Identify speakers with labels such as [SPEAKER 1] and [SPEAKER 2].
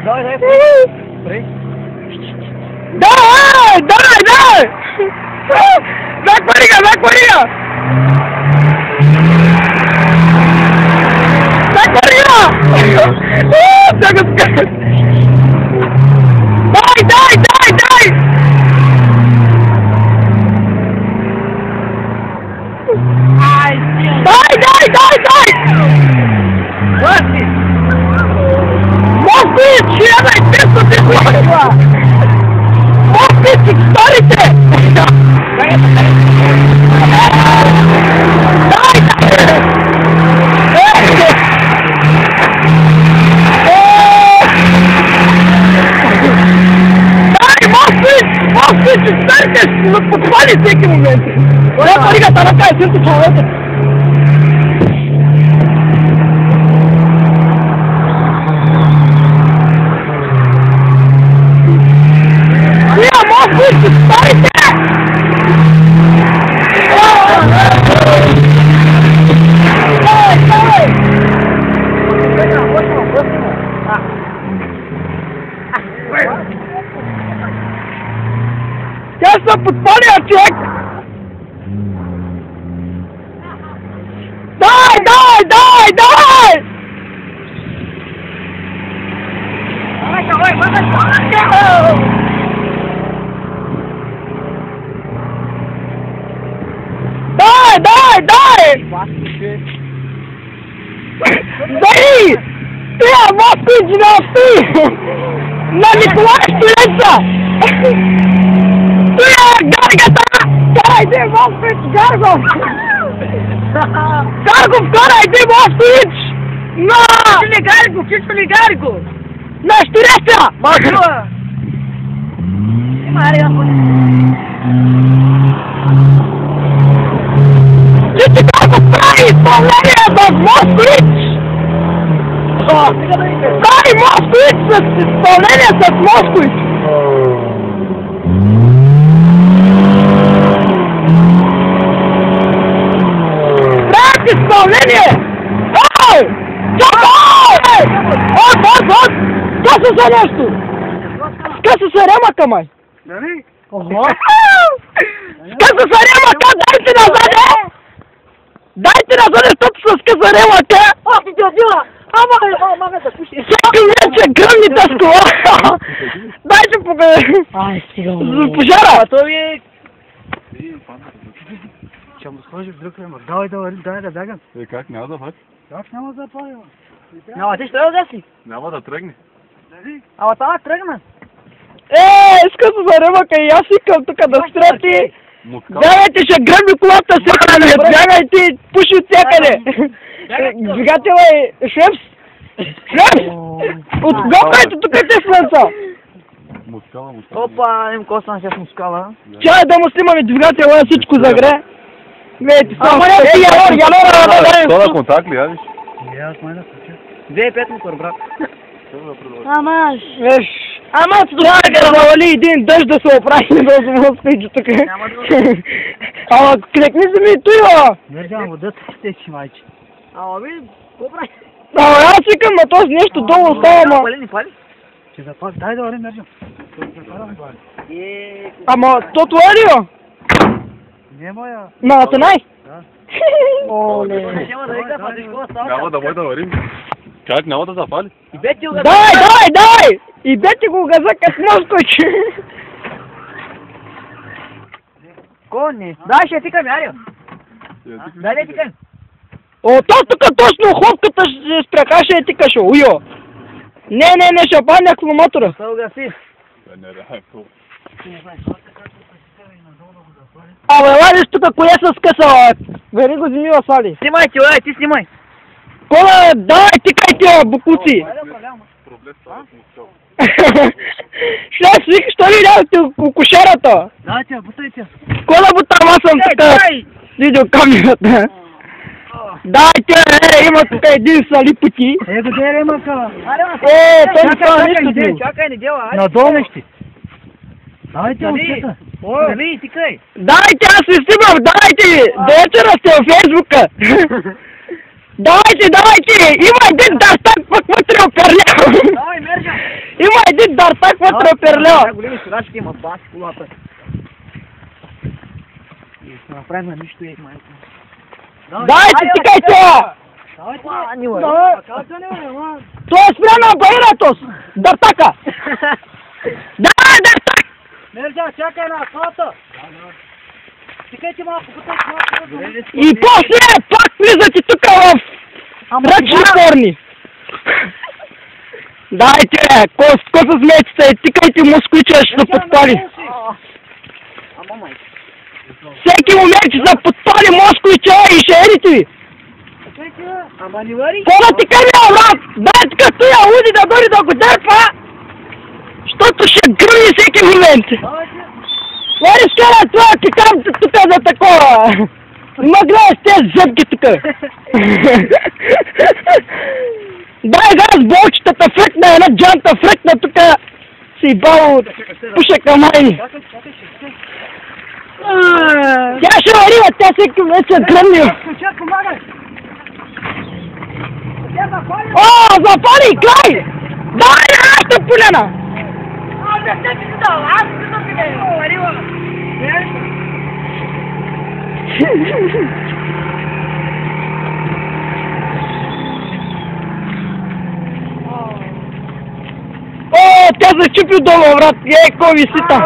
[SPEAKER 1] Dai! Back Mariga! Back Mariga! Die! Moskvić, jedan testo ti hvala! Moskvić, starite! Daj! Moskvić, starite! Potpali v neki momenti! Ja, Mariga, ta raka je srce človeka! Starite! Ja sam potpalio, čovjek! Daj! Dai! Ти, Москвич, на Николай Столеца! Ти, Гаргата! Карайте, Москвич, Гаргов! Гаргов, карайте, Москвич! На!
[SPEAKER 2] Чичо ли Гарго?
[SPEAKER 1] На Столеца!
[SPEAKER 2] Марко! Мария,
[SPEAKER 1] Ти Гаргов прави изпълнение в Москвич! Прави Москвич с изпълнение с Москвич! Прави изпълнение! Ей! Чакай! От! Скъса се нещо! Скъса се ремъка, май! Скъса се ремъка! Дайте назад! Дайте назад, защото се скъса ремъка!
[SPEAKER 2] Ох, ти отила! Ама да пуши!
[SPEAKER 1] Всеки вече гръмните с кола! Дайте покажи!
[SPEAKER 2] Ай, стига!
[SPEAKER 1] За пожара!
[SPEAKER 2] Това ми е...
[SPEAKER 3] Ще му сложи в друг ремък. Давай да бягам.
[SPEAKER 4] Как няма да фати?
[SPEAKER 3] Как няма да палим?
[SPEAKER 2] Няма, ти ще да гаси?
[SPEAKER 4] Няма да тръгне.
[SPEAKER 2] Ама това тръгна.
[SPEAKER 1] Скъса се ремъка и аз искам тук да страти! Бягайте, ще гръмби колата всякъде! Бягайте, пуши от всякъде! Двигателя е Швепс! От гопайте тук те слънца!
[SPEAKER 4] Мускала.
[SPEAKER 2] Опа, им косна с мускала.
[SPEAKER 1] Чай да му снимаме двигателя, всичко загре! Гледайте, само ялора!
[SPEAKER 4] Това контакт ли, ядиш?
[SPEAKER 3] Не, аз май да включа.
[SPEAKER 2] 2,5 мотор, брат.
[SPEAKER 1] Ама това е да навали един дъжд да се оправи на Москвич тук. Ама клекни се ми той, бе!
[SPEAKER 3] Мержан, водата ще течи, майче.
[SPEAKER 2] Ама ви, какво прави?
[SPEAKER 1] Ама аз викам, ма този нещо долу остава, ама...
[SPEAKER 2] Не пали?
[SPEAKER 3] Ще запали. Дай да варим, Мержан.
[SPEAKER 1] Ама то това е ли, бе?
[SPEAKER 3] Не, моя.
[SPEAKER 1] На Атанай?
[SPEAKER 3] Да.
[SPEAKER 1] О, не.
[SPEAKER 2] Няма да вика, пази какво става.
[SPEAKER 4] Няма да бъде да варим. Как няма да запали?
[SPEAKER 2] И бети го
[SPEAKER 1] Дай! И бете го газа как Москвич!
[SPEAKER 2] Кони. Дай, ще тикам, Арио. Дай да тикам.
[SPEAKER 1] О, то тук точно хлопката ще спряка, ще я тикаше, уйо! Не, ще падне акумулатора.
[SPEAKER 2] Се угаси.
[SPEAKER 1] Абе, ладиш тук, кое се скъсала? Вери го вземи, свали.
[SPEAKER 2] Снимай ти, ой, ти снимай.
[SPEAKER 1] Кола, дай, тикай тия букуци! Шеф, свикаш, що ли лязате в кошарата?
[SPEAKER 3] Дайте, бутайте.
[SPEAKER 1] Кола бутам, аз съм тук видеокамерата. Дайте, има тук един салипути.
[SPEAKER 3] Го дай ремъка.
[SPEAKER 1] Той не става нищо друго.
[SPEAKER 2] Чакай, не дела, аре.
[SPEAKER 3] Надолу ще. Дайте, отчета.
[SPEAKER 2] Нали, тикай.
[SPEAKER 1] Дайте, аз се снимам, дайте! До вечера сте във Фейсбука. Дайте! Има един дастак пък вътре оперня.
[SPEAKER 2] Давай, Мержан.
[SPEAKER 1] văzut, dar tac mă trăperleaua.
[SPEAKER 2] Големи сирачки има бас колата. И ще направим нищо и майка.
[SPEAKER 1] Дайте, тикайте!
[SPEAKER 2] Ани, бе.
[SPEAKER 1] То е спрямо байратос! Дартака! Давай, дартак!
[SPEAKER 3] Мержа, чакай на асфалта. Стикайте малко, потък малко.
[SPEAKER 1] И после пак влизате тук в ръчни форми. Дайте, ко се смеете, тикайте москвича, ще се подпали.
[SPEAKER 2] Ама майка.
[SPEAKER 1] Всеки момент ще се подпали москвича и ще едите ви.
[SPEAKER 2] Ама ни вари.
[SPEAKER 1] Кога ти къде, брат? Дай тук стоя, уди да дори да го дърпа, защото ще гръмни всеки момент. Лари скара, това ти казвам тук за такова. Има гледаш тези зъбки тук. Дай газ, болчетата фръкна, една джанта фръкна тук. Си бал пушека майни. Тя ще варива, тя всеки момент се гръмни. О, запали, край! Дай, аз ще пулена! О, тя зачупи долу, брат, ей, ко виси там.